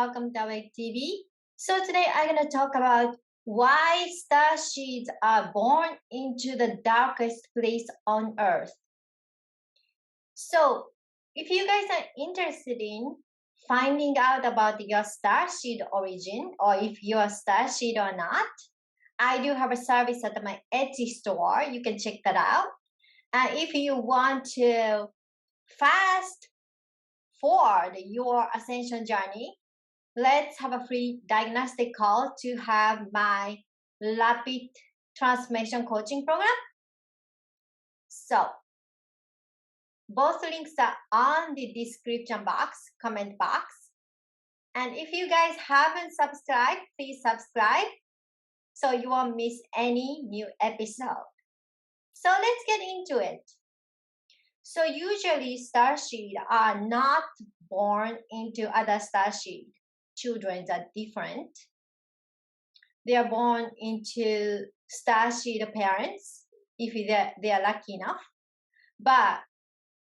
welcome to Awake TV. So today I'm going to talk about why starseeds are born into the darkest place on earth. So if you guys are interested in finding out about your starseed origin, or if you're a starseed or not, I do have a service at my Etsy store. You can check that out. And if you want to fast forward your ascension journey, let's have a free diagnostic call to have my rapid transformation coaching program. So both links are on the description box, comment box. And if you guys haven't subscribed, please subscribe so you won't miss any new episode. So let's get into it. So usually starseed are not born into other starseed. Children are different. They are born into starseed parents if they are lucky enough. But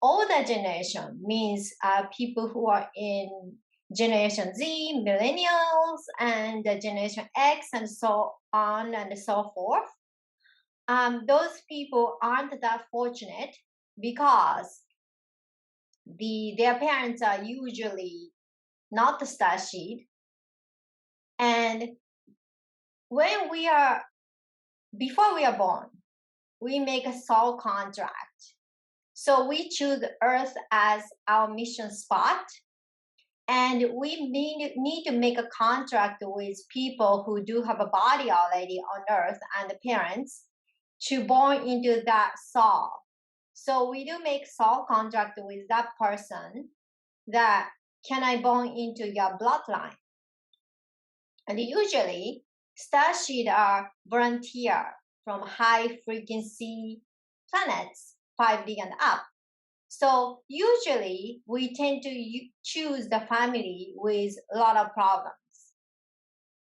older generation means people who are in Generation Z, millennials, and Generation X, and so on and so forth. Those people aren't that fortunate because their parents are usually not the starseed. And before we are born, we make a soul contract. So we choose Earth as our mission spot. And we need to make a contract with people who do have a body already on Earth and the parents to born into that soul. So we do make soul contract with that person that can I born into your bloodline. And usually starseed are volunteer from high frequency planets, 5D and up. So usually we tend to choose the family with a lot of problems.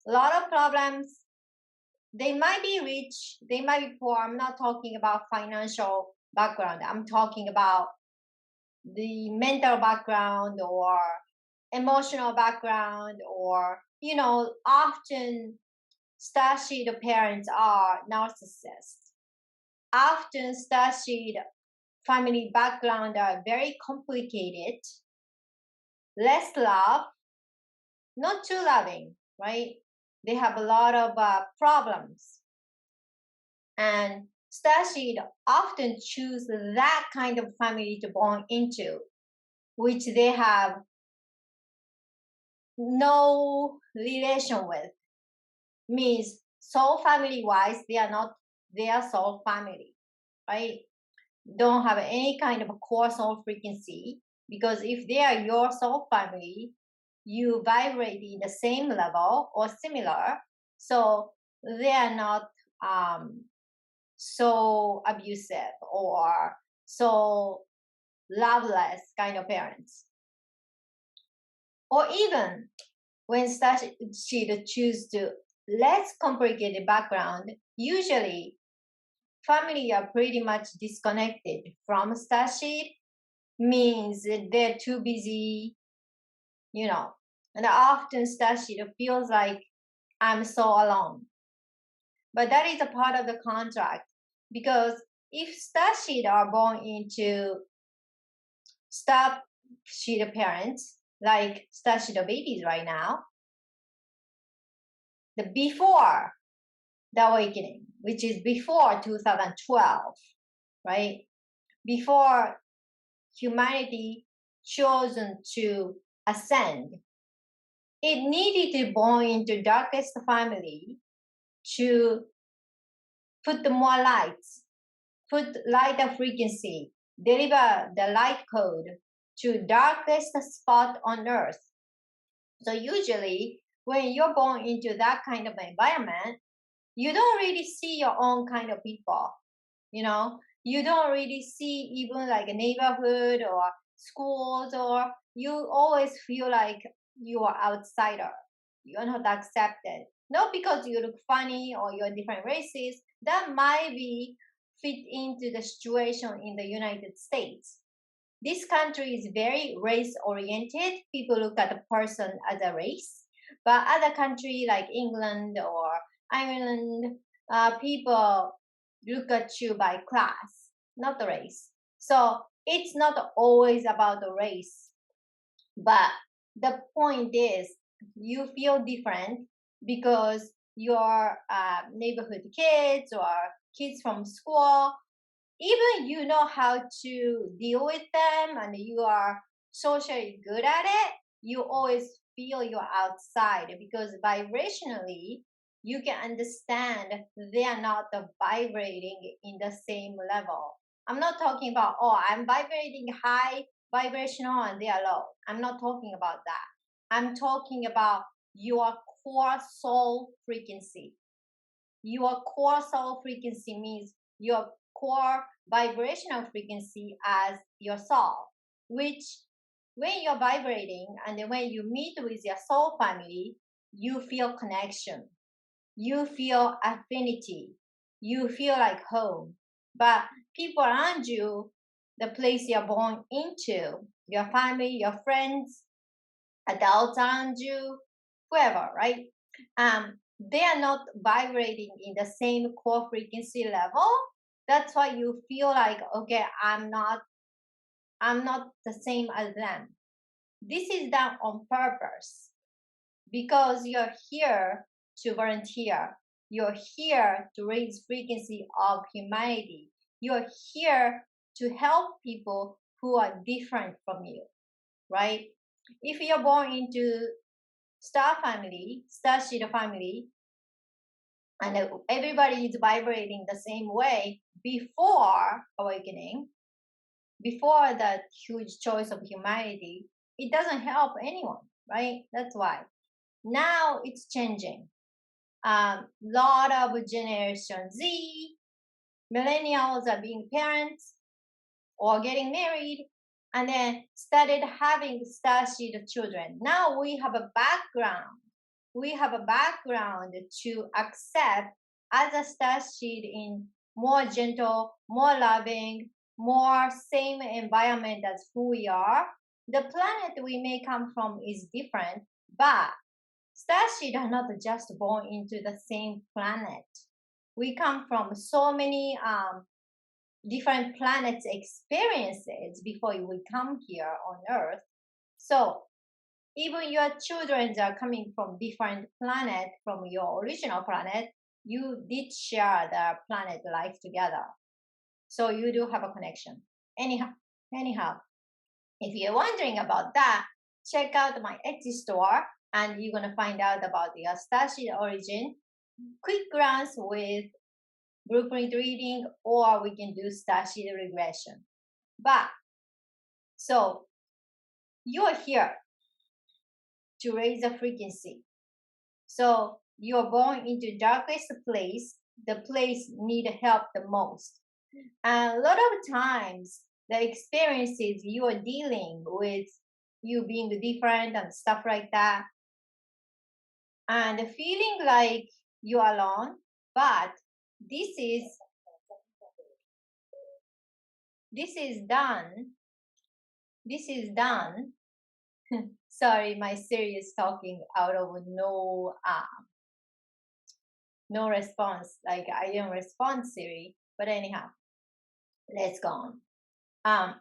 A lot of problems. They might be rich, they might be poor. I'm not talking about financial background. I'm talking about the mental background or emotional background, or, often starseed parents are narcissists. Often starseed family background are very complicated, less love, not too loving, right? They have a lot of problems. And starseed often choose that kind of family to born into, which they have no relation with. Means soul family wise, they are not their soul family, right? Don't have any kind of a core soul frequency, because if they are your soul family, you vibrate in the same level or similar, so they are not so abusive or so loveless kind of parents. Or even when starseed choose to less complicated background, usually family are pretty much disconnected from starseed, means they're too busy, and often starseed feels like I'm so alone. But that is a part of the contract, because if starseed are born into starseed parents, like starseed babies right now, the before the awakening, which is before 2012, right? Before humanity chosen to ascend, it needed to born into darkest family to put the more lights, put lighter frequency, deliver the light code to darkest spot on earth. So usually when you're born into that kind of environment, you don't really see your own kind of people, you don't really see even like a neighborhood or schools, or you always feel like you are outsider, you're not accepted. Not because you look funny or you're different races, that might be fit into the situation in the United States. This country is very race oriented. People look at a person as a race, but other country like England or Ireland, people look at you by class, not the race. So it's not always about the race, but the point is you feel different because your neighborhood kids or kids from school, even you know how to deal with them and you are socially good at it, you always feel you're outside because vibrationally you can understand they are not vibrating in the same level. I'm not talking about, oh, I'm vibrating high vibrational and they are low. I'm not talking about that. I'm talking about your core soul frequency. Your core soul frequency means your core vibrational frequency as your soul, which when you're vibrating and then when you meet with your soul family, you feel connection, you feel affinity, you feel like home. But people around you, the place you're born into, your family, your friends, adults around you, whoever, right? They are not vibrating in the same core frequency level. That's why you feel like, okay, I'm not the same as them. This is done on purpose because you're here to volunteer. You're here to raise frequency of humanity. You're here to help people who are different from you, right? If you're born into star family, starseed family, and everybody is vibrating the same way before awakening, before that huge choice of humanity, it doesn't help anyone, right? That's why. Now it's changing. Lot of Generation Z, millennials are being parents or getting married, and then started having starseed children. Now we have a background. We have a background to accept as a starseed in more gentle, more loving, more same environment as who we are. The planet we may come from is different, but starseed are not just born into the same planet. We come from so many different planets experiences before we come here on Earth. So even your children are coming from different planet from your original planet. You did share the planet life together, so you do have a connection. Anyhow, if you're wondering about that, check out my Etsy store, and you're gonna find out about your starseed origin. Quick glance with blueprint reading, or we can do starseed regression. But so you're here to raise the frequency. So you're born into darkest place, the place need help the most. And a lot of times the experiences you are dealing with, you being different and stuff like that, and feeling like you're alone, but this is done. Sorry, my Siri is talking out of no response. Like I didn't respond, Siri. But anyhow, let's go on.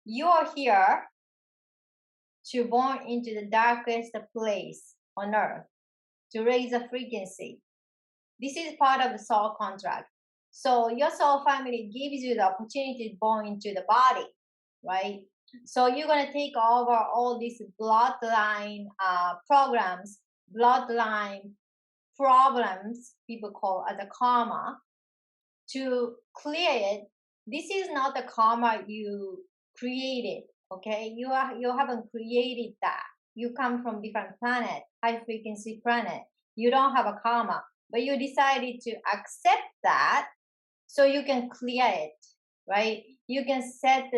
You're here to born into the darkest place on earth to raise a frequency. This is part of the soul contract. So your soul family gives you the opportunity to born into the body, right? So you're gonna take over all these bloodline programs, bloodline problems, people call as a karma, to clear it. This is not the karma you created, okay? You haven't created that. You come from different planet, high frequency planet. You don't have a karma, but you decided to accept that so you can clear it, right? You can set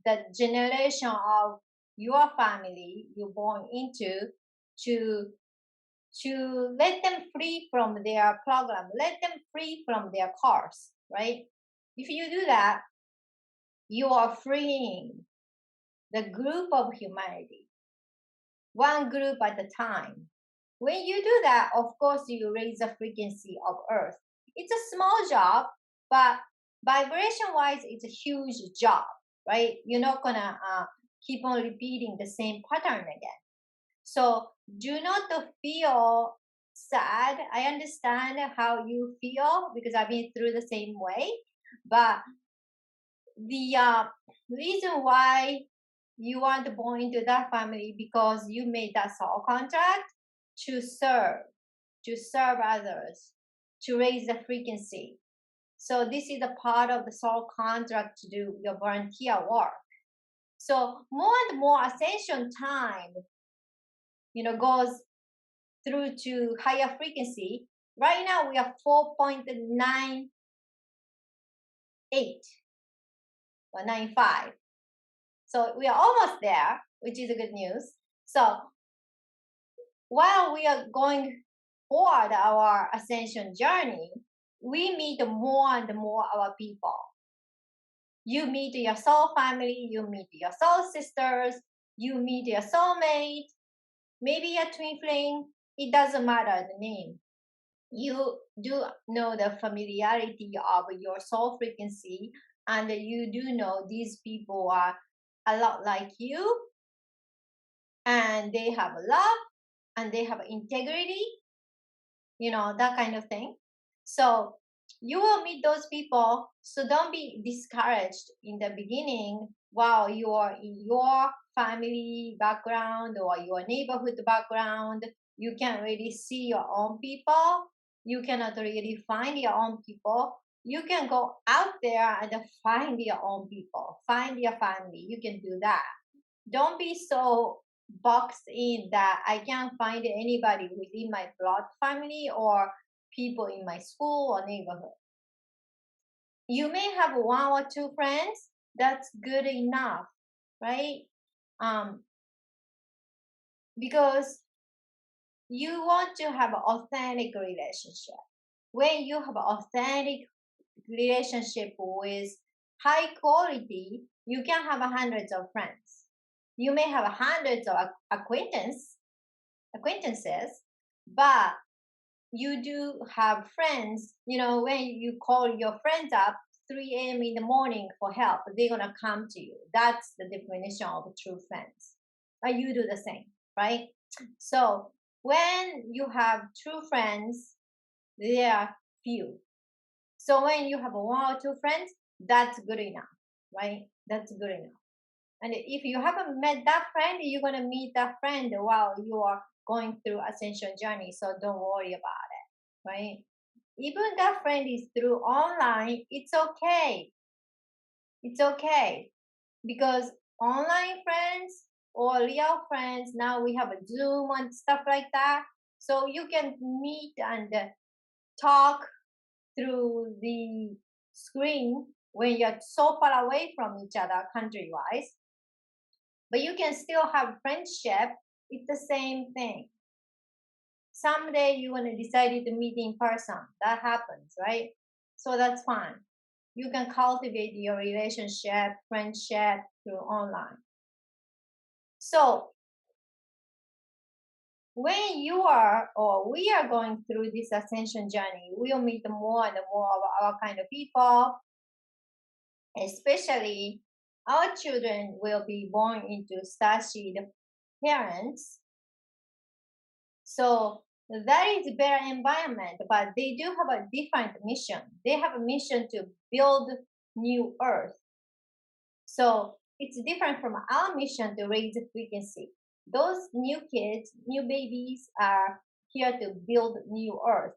the generation of your family you're born into to let them free from their program, let them free from their curse, right? If you do that, You are freeing the group of humanity, one group at a time. When you do that, of course, you raise the frequency of Earth. It's a small job, but vibration-wise, it's a huge job, right? You're not gonna keep on repeating the same pattern again. So do not feel sad. I understand how you feel because I've been through the same way. But the reason why you weren't born into that family because you made that soul contract to serve others, to raise the frequency. So this is a part of the soul contract to do your volunteer work. So more and more ascension time, goes through to higher frequency. Right now we are 4.98 or 95. So we are almost there, which is a good news. So while we are going forward our ascension journey, we meet more and more our people. You meet your soul family, you meet your soul sisters, you meet your soulmate, maybe your twin flame. It doesn't matter the name. You do know the familiarity of your soul frequency, and you do know these people are a lot like you, and they have love, and they have integrity, that kind of thing. So you will meet those people. So don't be discouraged in the beginning while you are in your family background or your neighborhood background. You can't really see your own people. You cannot really find your own people. You can go out there and find your own people, find your family. You can do that. Don't be so boxed in that I can't find anybody within my blood family or people in my school or neighborhood. You may have one or two friends. That's good enough, right? Because you want to have an authentic relationship. When you have an authentic relationship with high quality, you can have hundreds of friends. You may have hundreds of acquaintances, but you do have friends. When you call your friends up 3 a.m. in the morning for help, they're gonna come to you. That's the definition of true friends. But you do the same, right? So when you have true friends, they are few. So when you have one or two friends, that's good enough, right? That's good enough. And if you haven't met that friend, you're going to meet that friend while you are going through ascension journey. So don't worry about it, right? Even that friend is through online, it's okay. It's okay. Because online friends or real friends, now we have a Zoom and stuff like that. So you can meet and talk through the screen when you're so far away from each other country-wise. But you can still have friendship. It's the same thing. Someday you want to decide to meet in person. That happens, right? So that's fine. You can cultivate your relationship, friendship through online. So when you are or we are going through this ascension journey, we'll meet more and more of our kind of people, especially our children will be born into starseed parents. So that is a better environment, but they do have a different mission. They have a mission to build new earth. So it's different from our mission to raise the frequency. Those new kids, new babies are here to build new earth.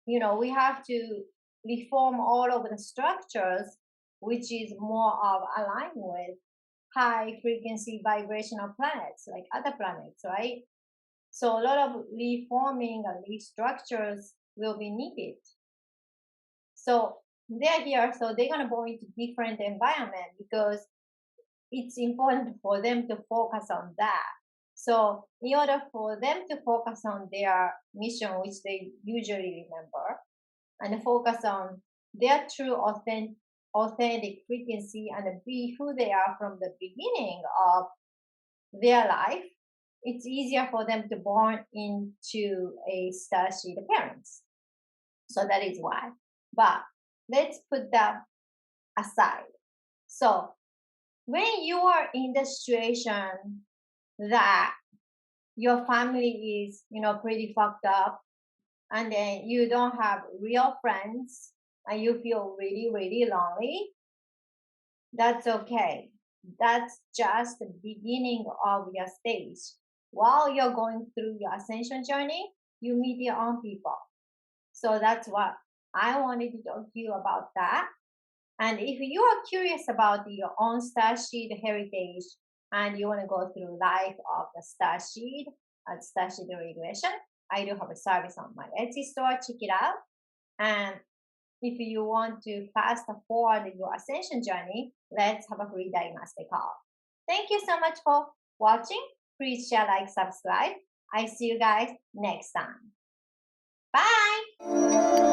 We have to reform all of the structures, which is more of aligned with high frequency vibrational planets like other planets, right? So a lot of reforming and restructures will be needed. So they're here, so they're gonna go into different environment because it's important for them to focus on that. So in order for them to focus on their mission, which they usually remember, and focus on their true authentic frequency and be who they are from the beginning of their life, it's easier for them to born into a starseed appearance. So that is why. But let's put that aside. So when you are in the situation that your family is, pretty fucked up, and then you don't have real friends, and you feel really, really lonely, that's okay. That's just the beginning of your stage. While you're going through your ascension journey, you meet your own people. So that's what I wanted to talk to you about that. And if you are curious about your own starseed heritage and you want to go through life of the starseed and starseed regression, I do have a service on my Etsy store. Check it out. And if you want to fast forward your ascension journey, let's have a free diagnostic call. Thank you so much for watching. Please share, like, subscribe. I see you guys next time. Bye.